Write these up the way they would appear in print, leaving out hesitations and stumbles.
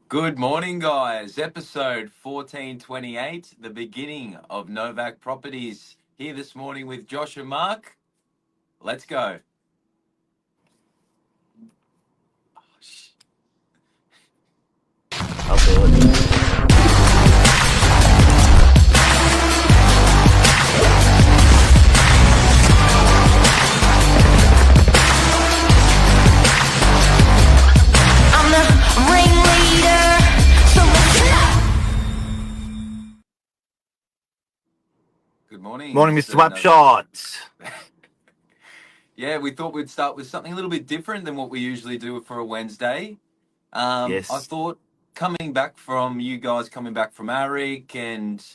Good morning, guys. Episode 1428, the beginning of Novak Properties. Here this morning with Josh and Mark. Let's go. I'll do it. I'm the ringleader, so listen up. Good morning, Morning, Mr. Novak. Wapshot. Yeah, we thought we'd start with something a little bit different than what we usually do for a Wednesday. I Yes. thought coming back from you guys, coming back from Arik and,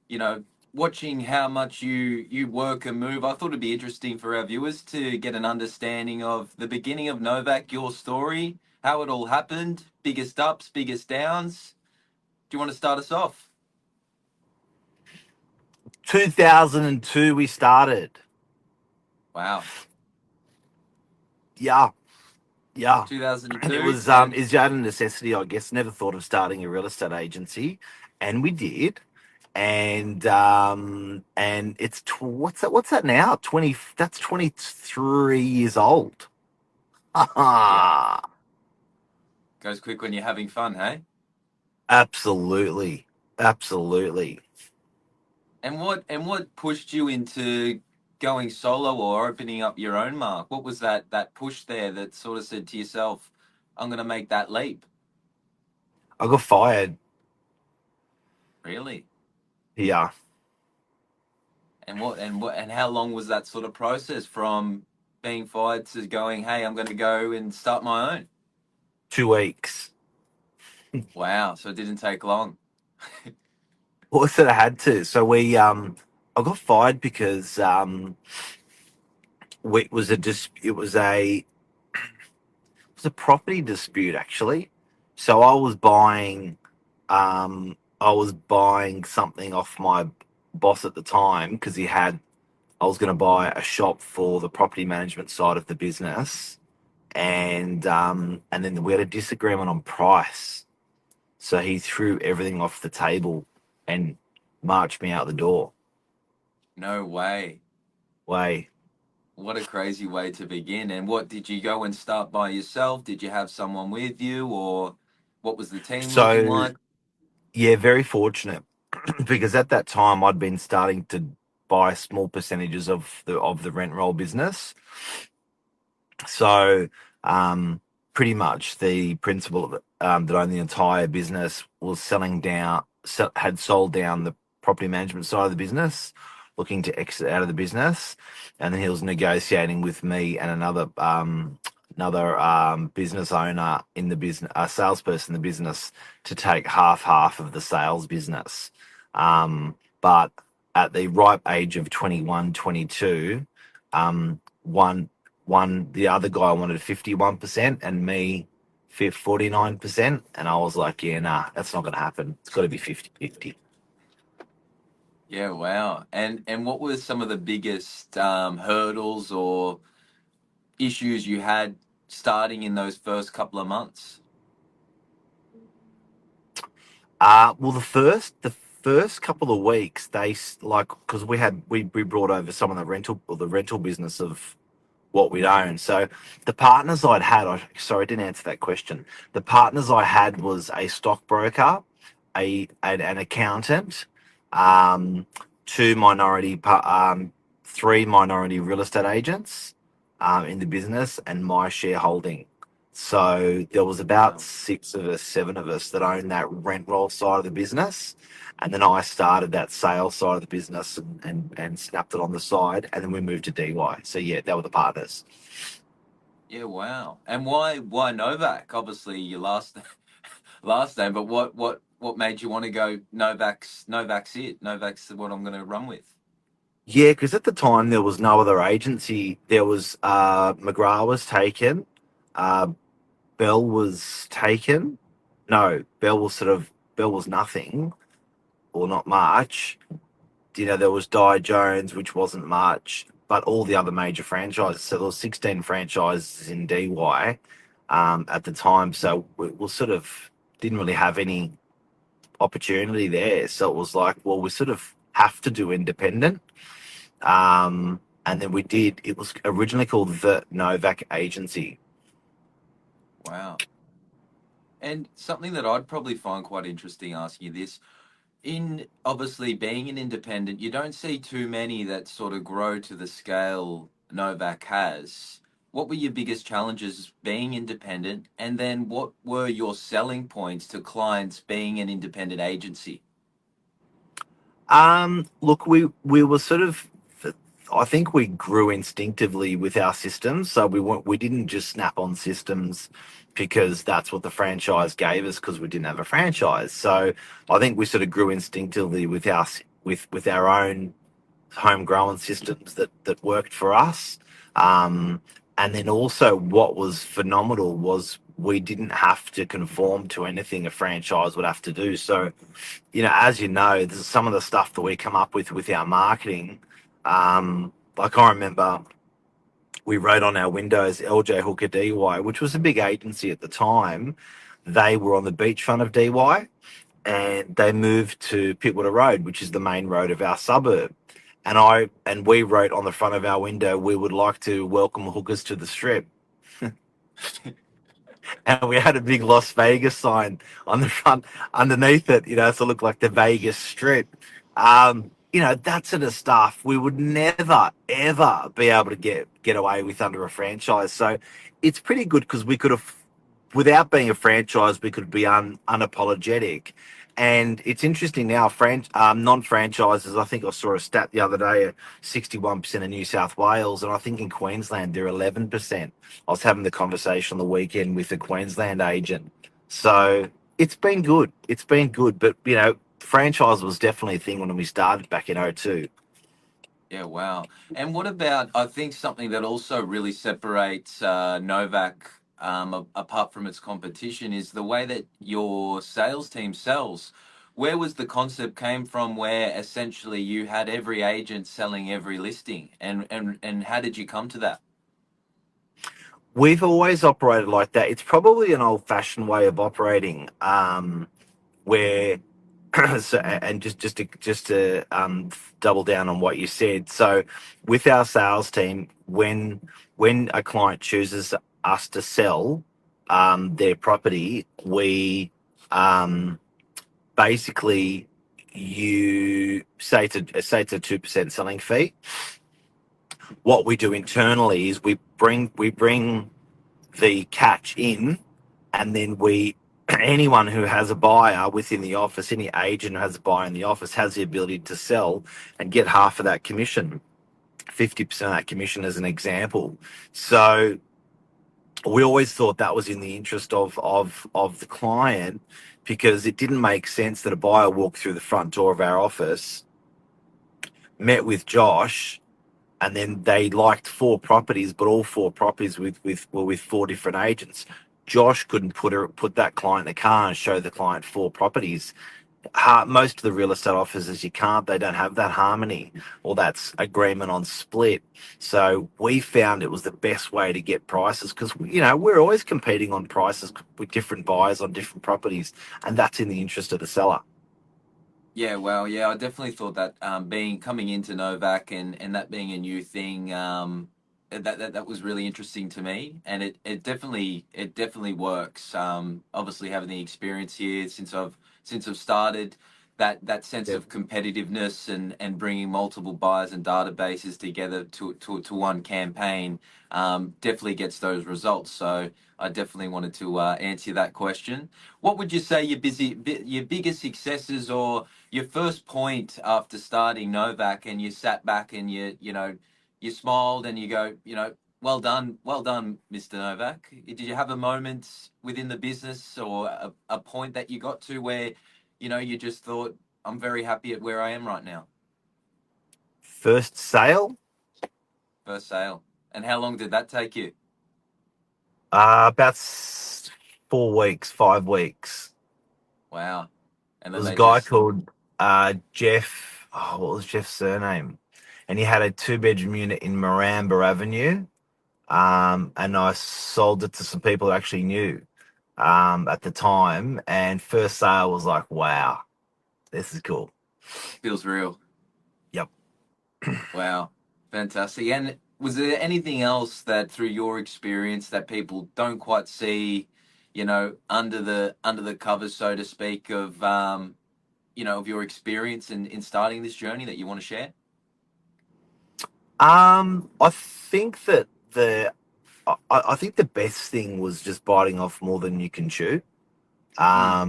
you know, watching how much you work and move, I thought it'd be interesting for our viewers to get an understanding of the beginning of Novak, your story, how it all happened, biggest ups, biggest downs. Do you want to start us off? 2002 we started. Wow. Yeah. And it 2002 was and is out of necessity, I guess. Never thought of starting a real estate agency. And we did. And it's what's that now? 20 that's 23 years old. yeah, goes quick when you're having fun, hey? Absolutely. Absolutely. And what pushed you into going solo or opening up your own mark? What was that push there that sort of said to yourself, I'm going to make that leap? I got fired. Really? Yeah. And how long was that sort of process from being fired to going, hey, I'm going to go and start my own? 2 weeks. Wow, so it didn't take long. Well, I said I had to. So I got fired because it was a property dispute actually. So I was buying something off my boss at the time because I was going to buy a shop for the property management side of the business, and then we had a disagreement on price. So he threw everything off the table and marched me out the door. No way. Way. What a crazy way to begin. And what, did you go and start by yourself? Did you have someone with you, or what was the team looking So like? yeah, very fortunate because at that time I'd been starting to buy small percentages of the rent roll business. So pretty much the principal of that owned the entire business was had sold down the property management side of the business, looking to exit out of the business, and then he was negotiating with me and another business owner in the business, a salesperson in the business, to take half of the sales business. But at the ripe age of 21, 22, one the other guy wanted 51% and me 49%, and I was like, yeah, nah, that's not going to happen. It's got to be 50-50. Yeah, wow. And what were some of the biggest hurdles or issues you had starting in those first couple of months? Well, the first couple of weeks, like, because we brought over some of the rental business of what we'd own. So the partners sorry, I didn't answer that question. The partners I had was a stockbroker, an accountant, um, two minority, three minority real estate agents, in the business, and my shareholding. So there was about Wow. 6 of us, 7 of us that owned that rent roll side of the business. And then I started that sales side of the business and snapped it on the side. And then we moved to DY. So yeah, they were the partners. Yeah, wow. And why Novak? Obviously your last last name, but what made you want to go Novak's it. Novak's what I'm going to run with. Yeah, because at the time there was no other agency. There was McGrath was taken, uh, Bell was taken. No, Bell was nothing or not much. There was Di Jones, which wasn't much, but all the other major franchises. So there was 16 franchises in DY at the time. So we were sort of didn't really have any opportunity there. So it was like, well, we sort of have to do independent. And then we did. It was originally called the Novak Agency. Wow. And something that I'd probably find quite interesting asking you this, in obviously being an independent, you don't see too many that sort of grow to the scale Novak has. What were your biggest challenges being independent? And then what were your selling points to clients being an independent agency? Look, we were sort of, I think we grew instinctively with our systems. So we didn't just snap on systems because that's what the franchise gave us because we didn't have a franchise. So I think we sort of grew instinctively with with our own homegrown systems that worked for us. Um, and then also what was phenomenal was we didn't have to conform to anything a franchise would have to do. So, as you know, this is some of the stuff that we come up with our marketing. Like I remember we wrote on our windows LJ Hooker DY, which was a big agency at the time. They were on the beachfront of DY and they moved to Pittwater Road, which is the main road of our suburb. And we wrote on the front of our window, we would like to welcome hookers to the strip. And we had a big Las Vegas sign on the front underneath it, so it looked like the Vegas Strip. That sort of stuff we would never ever be able to get away with under a franchise. So it's pretty good because we could have, without being a franchise, we could be unapologetic. And it's interesting now, non-franchises. I think I saw a stat the other day: 61% of New South Wales, and I think in Queensland they're 11%. I was having the conversation on the weekend with a Queensland agent, so it's been good. It's been good, but franchise was definitely a thing when we started back in '02. Yeah, wow. And what about, I think something that also really separates Novak apart from its competition is the way that your sales team sells. Where was the concept came from where essentially you had every agent selling every listing and how did you come to that? We've always operated like that. It's probably an old-fashioned way of operating, where so, and just to double down on what you said. So, with our sales team, when a client chooses us to sell their property, we um, basically you say it's a 2% selling fee. What we do internally is we bring the catch in, and then we anyone who has a buyer within the office, any agent who has a buyer in the office, has the ability to sell and get half of that commission, 50% of that commission, as an example. So we always thought that was in the interest of the client, because it didn't make sense that a buyer walked through the front door of our office, met with Josh, and then they liked four properties, but all four properties were with four different agents. Josh couldn't put that client in a car and show the client four properties. Most of the real estate offices, you can't. They don't have that harmony or that agreement on split. So we found it was the best way to get prices, because we're always competing on prices with different buyers on different properties, and that's in the interest of the seller. Yeah, well, yeah, I definitely thought that being coming into Novak and that being a new thing, that was really interesting to me, and it definitely works. Obviously, having the experience here since I've started, that sense Yep. of competitiveness and bringing multiple buyers and databases together to one campaign definitely gets those results. So I definitely wanted to answer that question. What would you say your biggest successes or your first point after starting Novak, and you sat back and you smiled and you go, well done, Mr. Novak. Did you have a moment within the business or a point that you got to where, you just thought, I'm very happy at where I am right now? First sale, First sale. And how long did that take you? about 4 weeks, 5 weeks. Wow. And There then was a they guy just, called Jeff. Oh, what was Jeff's surname? And he had a two-bedroom unit in Maramba Avenue. And I sold it to some people who actually knew. at the time, and first sale was like, wow, this is cool. Feels real. Yep. Wow, fantastic. And was there anything else that, through your experience, that people don't quite see, under the covers, so to speak, of of your experience in starting this journey that you want to share? I think that I think the best thing was just biting off more than you can chew. Mm,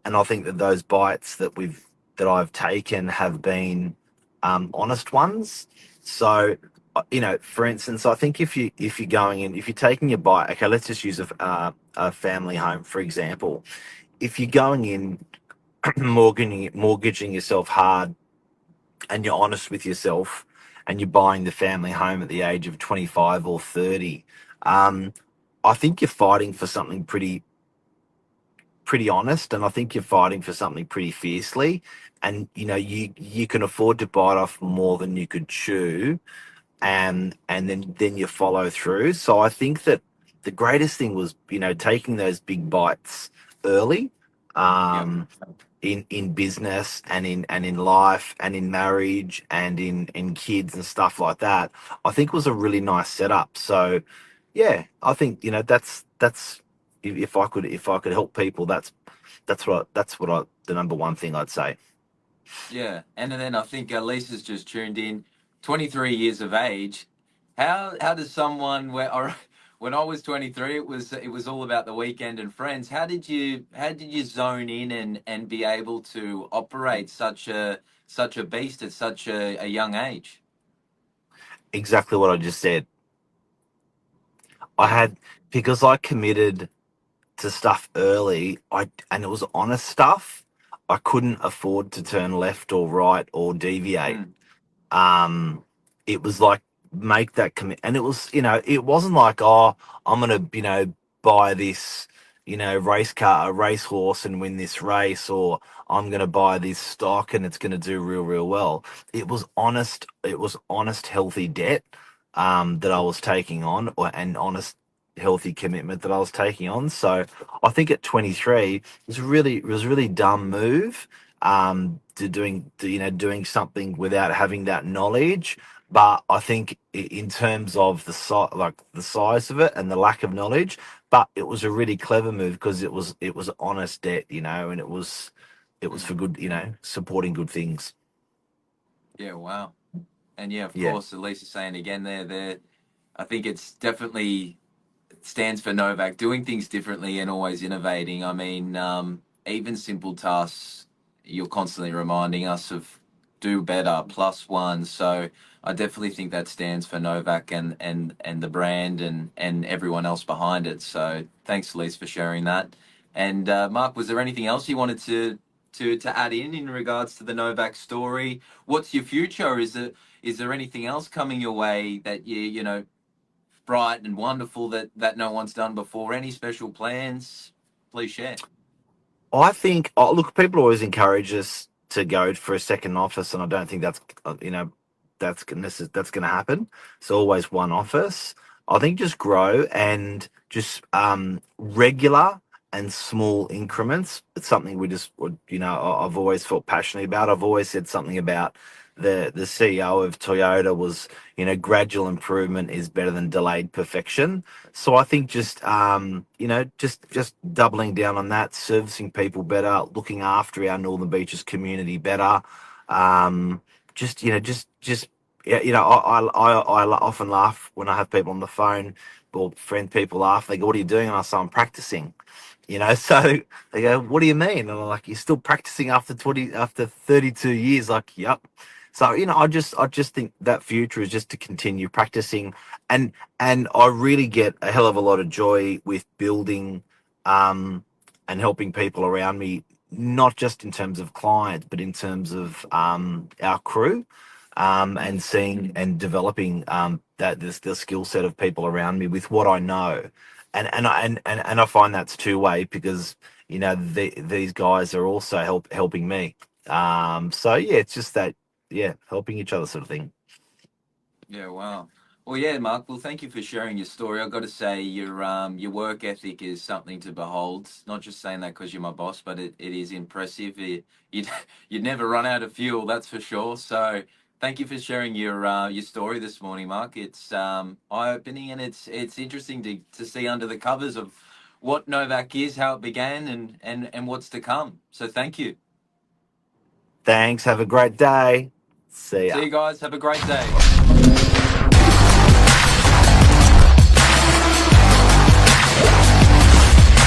And I think that those bites that I've taken have been honest ones. So, for instance, I think if you're going in, if you're taking your bite, okay, let's just use a family home for example. If you're going in mortgaging yourself hard, and you're honest with yourself, and you're buying the family home at the age of 25 or 30, um, I think you're fighting for something pretty honest, and I think you're fighting for something pretty fiercely. And you can afford to bite off more than you could chew, and then you follow through. So I think that the greatest thing was taking those big bites early. yep. Um, in business and in life and in marriage and in kids and stuff like that, I think was a really nice setup. So yeah, I think that's if I could help people, that's what I the number one thing I'd say. Yeah, and then I think Lisa's just tuned in. 23 years of age. How does someone where or when I was 23, it was all about the weekend and friends. How did you zone in and be able to operate such a beast at such a young age? Exactly what I just said. I Yeah. had Because I committed to stuff early, and it was honest stuff. I couldn't afford to turn left or right or deviate. Mm, um it was like, make that commit, and it wasn't like, oh, I'm gonna buy this race car, a racehorse, and win this race, or I'm gonna buy this stock and it's gonna do real well. It was honest healthy debt that I was taking on, and honest healthy commitment that I was taking on. So I think at 23 it was a really dumb move, doing something without having that knowledge. But I think in terms of the size of it and the lack of knowledge, but it was a really clever move because it was honest debt, and it was mm. for good, supporting good things. Yeah, wow. And yeah, of Yeah. course, Elise is saying again there. I think it's definitely stands for Novak, doing things differently and always innovating. I mean, even simple tasks, you're constantly reminding us of do better, plus one. So I definitely think that stands for Novak and the brand and everyone else behind it. So thanks, Elise, for sharing that. And Mark, was there anything else you wanted to add in regards to the Novak story? What's your future? Is there anything else coming your way that bright and wonderful that no one's done before? Any special plans? Please share. I think, oh, look, people always encourage us to go for a second office, and I don't think that's going to happen. It's always one office. I think just grow, and just regular and small increments. It's something I've always felt passionately about. I've always said something about the CEO of Toyota was, gradual improvement is better than delayed perfection. So I think just doubling down on that, servicing people better, looking after our Northern Beaches community better. Just yeah, I often laugh when I have people on the phone, or people laugh. They go, "What are you doing?" And I say, "I'm practicing." So they go, "What do you mean?" And I'm like, "You're still practicing after 32 years?" Like, "Yep." So I just think that future is just to continue practicing, and I really get a hell of a lot of joy with building, um, and helping people around me, not just in terms of clients, but in terms of our crew, and Mm. seeing and developing that the skill set of people around me with what I know, and I find that's two way, because these guys are also helping me. So yeah, it's just that, yeah, helping each other sort of thing. Yeah, wow. Well, yeah, Mark. Well, thank you for sharing your story. I've got to say, your work ethic is something to behold. Not just saying that because you're my boss, but it is impressive. You'd you'd never run out of fuel, that's for sure. So, thank you for sharing your story this morning, Mark. It's eye-opening, and it's interesting to see under the covers of what Novak is, how it began, and what's to come. So, thank you. Thanks. Have a great day. See See ya. you guys. Have a great day.